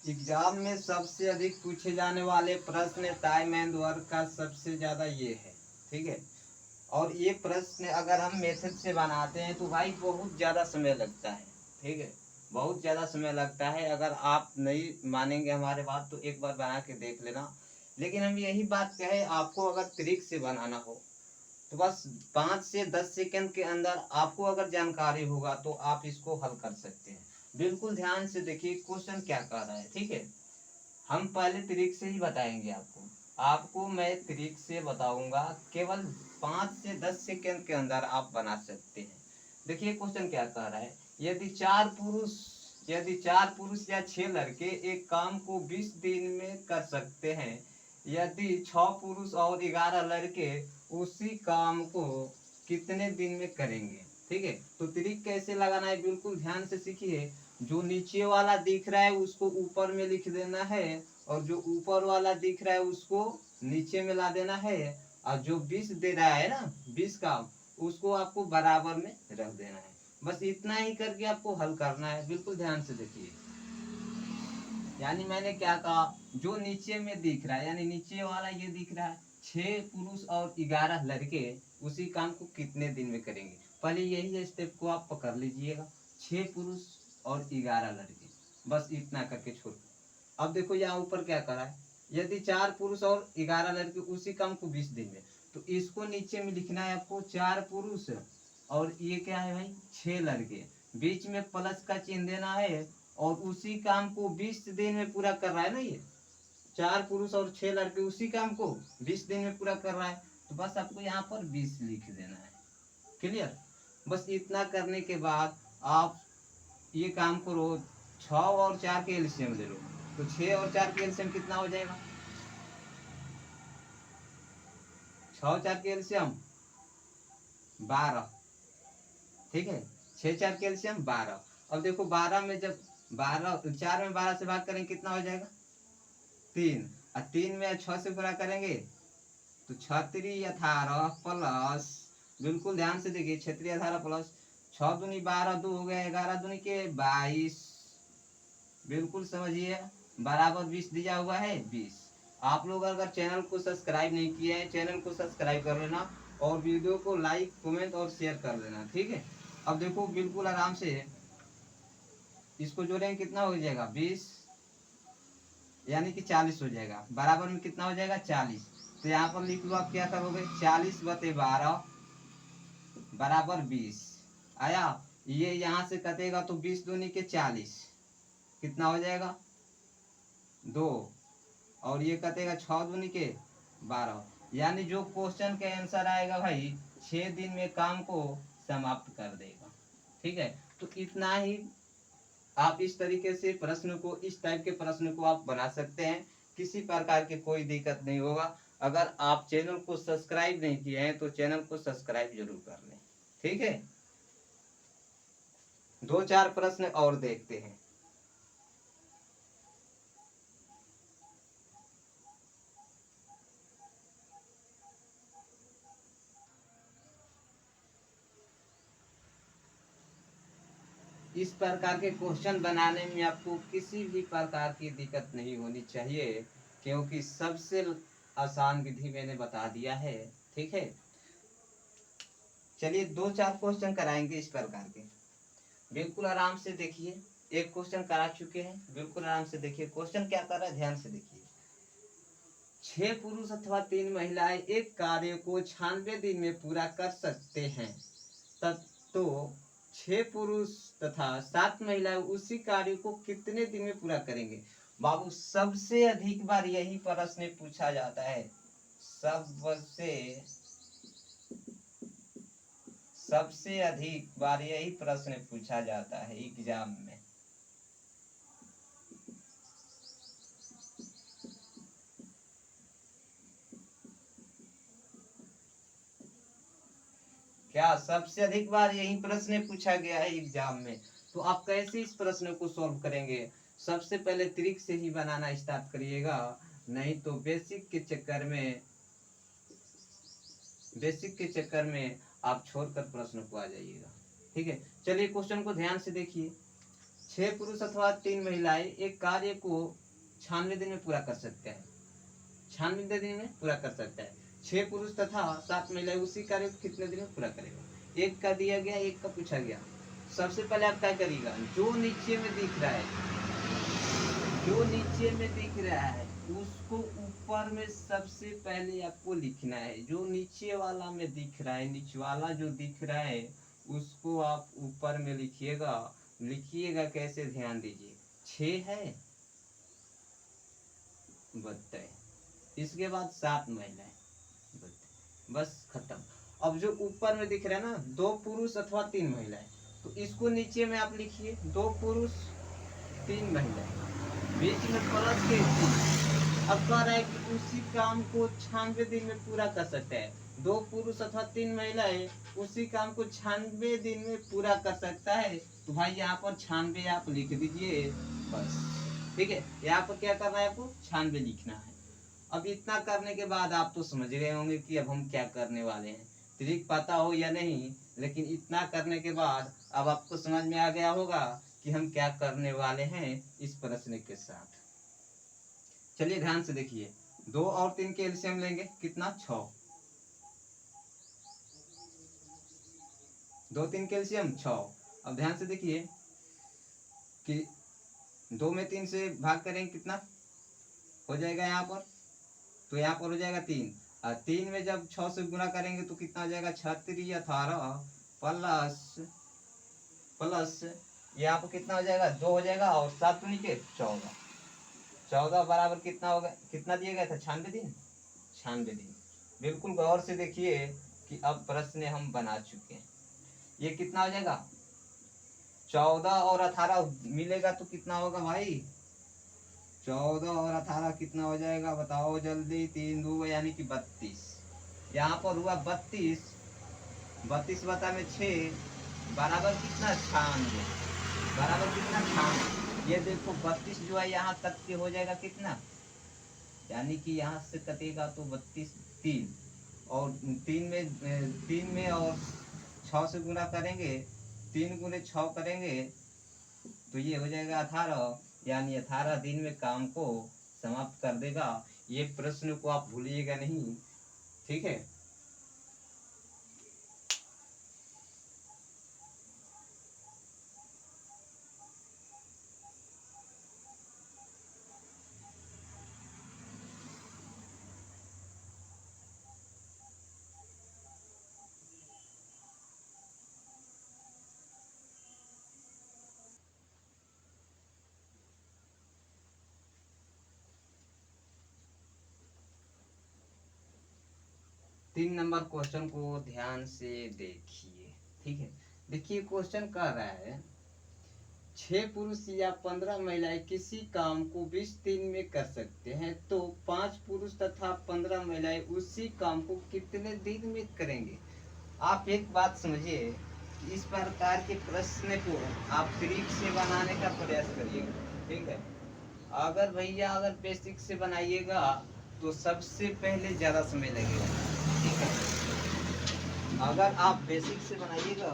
Exam में सबसे अधिक पूछे जाने वाले प्रश्न टाइम एंड वर्क का सबसे ज्यादा ये है। ठीक है। और ये प्रश्न अगर हम मेथड से बनाते हैं तो भाई बहुत ज्यादा समय लगता है। ठीक है। बहुत ज्यादा समय लगता है। अगर आप नहीं मानेंगे हमारे बात तो एक बार बना के देख लेना। लेकिन हम यही बात कहे, आपको अगर ट्रिक से बनाना हो तो बस 5 से 10 सेकंड के अंदर आपको अगर जानकारी होगा तो आप इसको हल कर सकते हैं। बिल्कुल ध्यान से देखिए क्वेश्चन क्या कह रहा है। ठीक है। हम पहले ट्रिक से ही बताएंगे आपको। आपको मैं ट्रिक से बताऊंगा, केवल 5 से 10 सेकंड के अंदर आप बना सकते हैं। देखिए क्वेश्चन क्या कह रहा है। यदि चार पुरुष या 6 लड़के एक काम को 20 दिन में कर सकते हैं, यदि 6 पुरुष और 11 लड़के उसी काम को कितने दिन में करेंगे। ठीक है। तो ट्रिक कैसे लगाना है बिल्कुल ध्यान से सीखिए। जो नीचे वाला दिख रहा है उसको ऊपर में लिख देना है, और जो ऊपर वाला दिख रहा है उसको नीचे में ला देना है, और जो 20 दे रहा है ना, 20 का, उसको आपको बराबर में रख देना है। बस इतना ही करके आपको हल करना है। बिल्कुल ध्यान से देखिए। यानी मैंने क्या कहा, जो नीचे में दिख रहा है यानी नीचे वाला ये दिख रहा है 6 पुरुष और 11 लड़के उसी काम को कितने दिन में करेंगे। पहले यही स्टेप को आप पकड़ लीजिएगा, 6 पुरुष और 11 लड़के, बस इतना करके छोड़। अब देखो यहाँ ऊपर क्या करा है, यदि 4 पुरुष और 11 लड़के उसी काम को 20 दिन में, तो इसको नीचे में लिखना है आपको 4 पुरुष और ये क्या है भाई 6 लड़के, बीच में प्लस का चिन्ह देना है, और उसी काम को 20 दिन में पूरा कर रहा है ना ये 4 पुरुष और 6 लड़के उसी काम को 20 दिन में पूरा कर रहा है, तो बस आपको यहाँ पर 20 लिख देना है। क्लियर। बस इतना करने के बाद आप ये काम करो, 6 और 4 के एलसीएम ले लो, तो 6 और 4 के एलसीएम कितना हो जाएगा, 6 और 4 के एलसीएम 12। ठीक है। 6 4 के एलसीएम 12। अब देखो 12 में जब 12 4 में 12 से भाग करेंगे कितना हो जाएगा 3, और 3 में 6 से पूरा करेंगे तो 36 18 प्लस, बिल्कुल ध्यान से देखिए 36 18 प्लस 6 दूनी 12, 2 हो गए 11 दूनी के 22, बिल्कुल समझिए बराबर 20 दिया हुआ है 20। आप लोग अगर चैनल को सब्सक्राइब नहीं किए हैं, चैनल को सब्सक्राइब कर लेना, और वीडियो को लाइक कमेंट और शेयर कर देना। ठीक है। अब देखो बिल्कुल आराम से इसको जोड़ेंगे कितना हो जाएगा 20, यानी कि 40 हो जाएगा, बराबर में कितना हो जाएगा 40। तो यहाँ पर लिख लो आप क्या करोगे 40/12 बराबर 20 आया। ये यहाँ से कटेगा तो 20 दूनी के 40 कितना हो जाएगा 2, और ये कटेगा 6 दूनी के 12, यानी जो क्वेश्चन का आंसर आएगा भाई 6 दिन में काम को समाप्त कर देगा। ठीक है। तो इतना ही, आप इस तरीके से प्रश्न को, इस टाइप के प्रश्न को आप बना सकते हैं। किसी प्रकार की कोई दिक्कत नहीं होगा। अगर आप चैनल को सब्सक्राइब नहीं किए हैं तो चैनल को सब्सक्राइब जरूर कर लें। ठीक है। 2 4 प्रश्न और देखते हैं। इस प्रकार के क्वेश्चन बनाने में आपको किसी भी प्रकार की दिक्कत नहीं होनी चाहिए, क्योंकि सबसे आसान विधि मैंने बता दिया है। ठीक है। चलिए 2 4 क्वेश्चन कराएंगे इस प्रकार के। बिल्कुल आराम से देखिए, एक क्वेश्चन करा चुके हैं, बिल्कुल आराम से देखिए क्वेश्चन क्या कर रहा है, ध्यान से देखिए। 6 पुरुष अथवा 3 महिलाएं एक कार्य को 96 दिन में पूरा कर सकते हैं, तब तो 6 पुरुष तथा 7 महिलाएं उसी कार्य को कितने दिन में पूरा करेंगे। बाबू सबसे अधिक बार यही प्रश्न पूछा जाता है, सबसे सबसे अधिक बार यही प्रश्न पूछा जाता है एग्जाम में। क्या सबसे अधिक बार यही प्रश्न पूछा गया है एग्जाम में। तो आप कैसे इस प्रश्न को सॉल्व करेंगे, सबसे पहले ट्रिक से ही बनाना स्टार्ट करिएगा, नहीं तो बेसिक के चक्कर में आप छोड़कर प्रश्न को आ जाइएगा। ठीक है। चलिए क्वेश्चन को ध्यान से देखिए। 6 पुरुष अथवा 3 महिलाएं एक कार्य को 96 दिन में पूरा कर सकते हैं। 96 दिन में पूरा कर सकता है। 6 पुरुष तथा 7 महिलाएं उसी कार्य को कितने दिन में पूरा करेगा। एक का दिया गया, एक का पूछा गया। सबसे पहले आप क्या करिएगा, जो नीचे में दिख रहा है, जो नीचे में दिख रहा है उसको ऊपर में सबसे पहले आपको लिखना है। जो नीचे वाला में दिख रहा है, नीचे वाला जो दिख रहा है उसको आप ऊपर में लिखिएगा। लिखिएगा कैसे, ध्यान दीजिए। 6 है, बताए, इसके बाद 7 महिलाएं, बस खत्म। अब जो ऊपर में दिख रहा है ना, 2 पुरुष अथवा 3 महिलाएं, तो इसको नीचे में आप लिखिए 2 पुरुष 3 महिलाएं, बीच में प्लस के 3। अब कह रहा है कि उसी काम को 96 दिन में पूरा कर सकते हैं। 2 पुरुष अथवा 3 महिलाएं उसी काम को 96 दिन में पूरा कर सकता है। तो भाई यहाँ पर 96 आप लिख दीजिए, बस। ठीक है, यहाँ पर क्या करना है, आपको 96 लिखना है। अब इतना करने के बाद आप तो समझ गए होंगे कि अब हम क्या करने वाले हैं। ट्रिक पता हो या नहीं, लेकिन इतना करने के बाद अब आपको समझ में आ गया होगा कि हम क्या करने वाले हैं इस प्रश्न के साथ। चलिए ध्यान से देखिए, 2 और 3 के एलसीएम लेंगे, कितना, 6। 2 3 के एलसीएम 6। अब ध्यान से देखिए कि 2 में 3 से भाग करेंगे, कितना हो जाएगा यहाँ पर, तो यहाँ पर हो जाएगा 3। और 3 में जब 6 से गुना करेंगे तो कितना हो जाएगा, 36 18 प्लस यहाँ पर कितना हो जाएगा, 2 हो जाएगा, और 7 नीचे 14। 14 बराबर कितना होगा, कितना दिया गया था, 96 दिन। 96 दिन। बिल्कुल गौर से देखिए कि अब प्रश्न हम बना चुके हैं। ये कितना हो जाएगा, 14 और 18 मिलेगा तो कितना होगा भाई, 14 और 18 कितना हो जाएगा, बताओ जल्दी। 3 2 यानी कि 32। यहाँ पर हुआ 32। 32 बता में 6 बराबर कितना, 96। बराबर कितना, 96। ये देखो 32 जो है यहाँ तक के हो जाएगा कितना, यानी कि यहाँ से कटेगा तो 32 3, और 3 में और 6 से गुना करेंगे, 3 गुने 6 करेंगे तो ये हो जाएगा 18, यानी 18 दिन में काम को समाप्त कर देगा। ये प्रश्न को आप भूलिएगा नहीं, ठीक है। तीन नंबर क्वेश्चन को ध्यान से देखिए, ठीक है। देखिए क्वेश्चन कह रहा है 6 पुरुष या 15 महिलाएं किसी काम को 20 दिन में कर सकते हैं, तो 5 पुरुष तथा 15 महिलाएं उसी काम को कितने दिन में करेंगे। आप एक बात समझिए, इस प्रकार के प्रश्न को आप ट्रिक से बनाने का प्रयास करिएगा, ठीक है। अगर भैया अगर बेसिक से बनाइएगा तो सबसे पहले ज़्यादा समय लगेगा, ठीक है। अगर आप बेसिक से बनाइएगा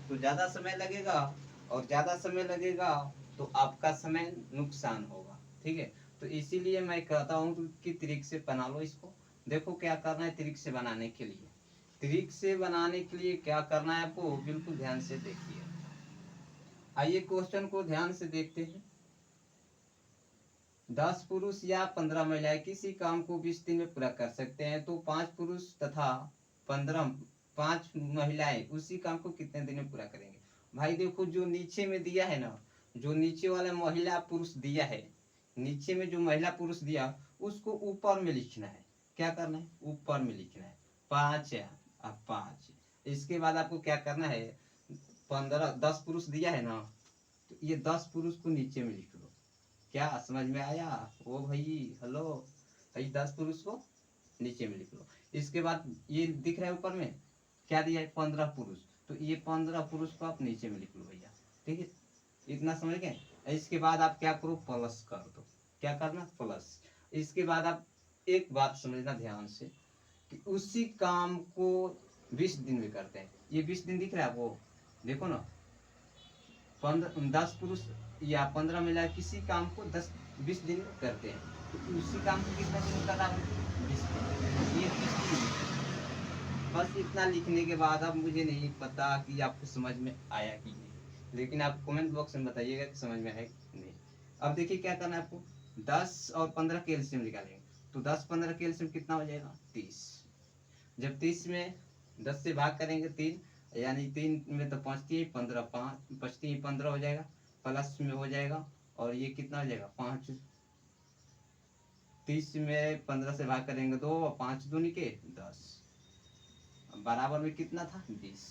तो ज़्यादा समय लगेगा, और ज़्यादा समय लगेगा तो आपका समय नुकसान होगा, ठीक है। तो इसीलिए मैं कहता हूँ कि ट्रिक से बना लो इसको। देखो क्या करना है ट्रिक से बनाने के लिए। ट्रिक से बनाने के लिए क्या करना है आपको, बिल्कुल ध्यान से देखिए। आइए क्वेश्चन को ध्यान से देखते हैं। 10 पुरुष या 15 महिलाएं किसी काम को 20 दिन में पूरा कर सकते हैं, तो 5 पुरुष तथा 5 महिलाएं उसी काम को कितने दिन में पूरा करेंगे। भाई देखो जो नीचे में दिया है ना, जो नीचे वाला महिला पुरुष दिया है, नीचे में जो महिला पुरुष दिया उसको ऊपर में लिखना है। क्या करना है, ऊपर में लिखना है 5 और 5। इसके बाद आपको क्या करना है, 10 पुरुष दिया है ना, तो ये 10 पुरुष को नीचे में लिख लो। क्या समझ में आया, ओ भाई हेलो भाई, 10 पुरुष को नीचे में लिख लो। इसके बाद ये दिख रहा है ऊपर में क्या दिया है, 15 पुरुष, तो ये 15 पुरुष को आप नीचे में लिख लो भैया, ठीक है। इतना समझ गए। इसके बाद आप क्या करो, प्लस कर दो। क्या करना, प्लस। इसके बाद आप एक बात समझना ध्यान से कि उसी काम को 20 दिन में करते हैं। ये 20 दिन दिख रहा है आपको, देखो ना, 10 पुरुष या 15 मिला किसी काम को 10-20 दिन में करते हैं, तो उसी काम को कितना दिन करना है? 20 दिन। ये 20 दिन। बस इतना लिखने के बाद अब मुझे नहीं पता कि आपको समझ में आया कि नहीं, लेकिन आप कमेंट बॉक्स में बताइएगा कि समझ में है कि नहीं। अब देखिए क्या करना है आपको, 10 और 15 कैल्शियम निकालेंगे, तो 10-15 कैल्शियम कितना हो जाएगा? 30। जब 30 में 10 से भाग करेंगे 3, यानी 3 में तो 5×3 = 15, 5×3 = 15 हो जाएगा, प्लस में हो जाएगा, और ये कितना हो जाएगा? 5। 30 में 15 से भाग करेंगे 2, और 5 दूनी के 10, बराबर में कितना था? 20।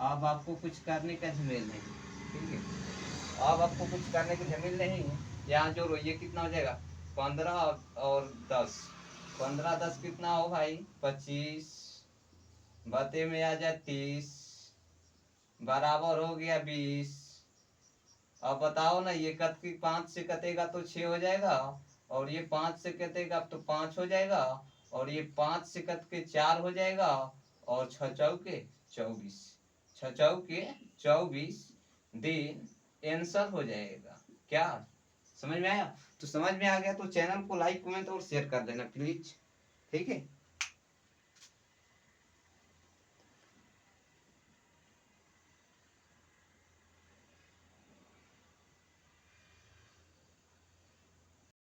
अब आपको कुछ करने का झमेल नहीं, ठीक है, अब आपको कुछ करने की झमेल नहीं है। यहाँ जोड़ो, ये कितना हो जाएगा? 15 और 10, 15-10 कितना हो भाई? 25, बते में आ जाए 30, बराबर हो गया 20। अब बताओ ना, ये कत की 5 से कटेगा तो 6 हो जाएगा, और ये 5 से कटेगा तो 5 हो जाएगा, और ये 5 से कट के 4 हो जाएगा, और 6 चौके 24, 6 चौके 24 दिन आंसर हो जाएगा। क्या समझ में आया? तो समझ में आ गया तो चैनल को लाइक, कमेंट और शेयर कर देना प्लीज, ठीक है।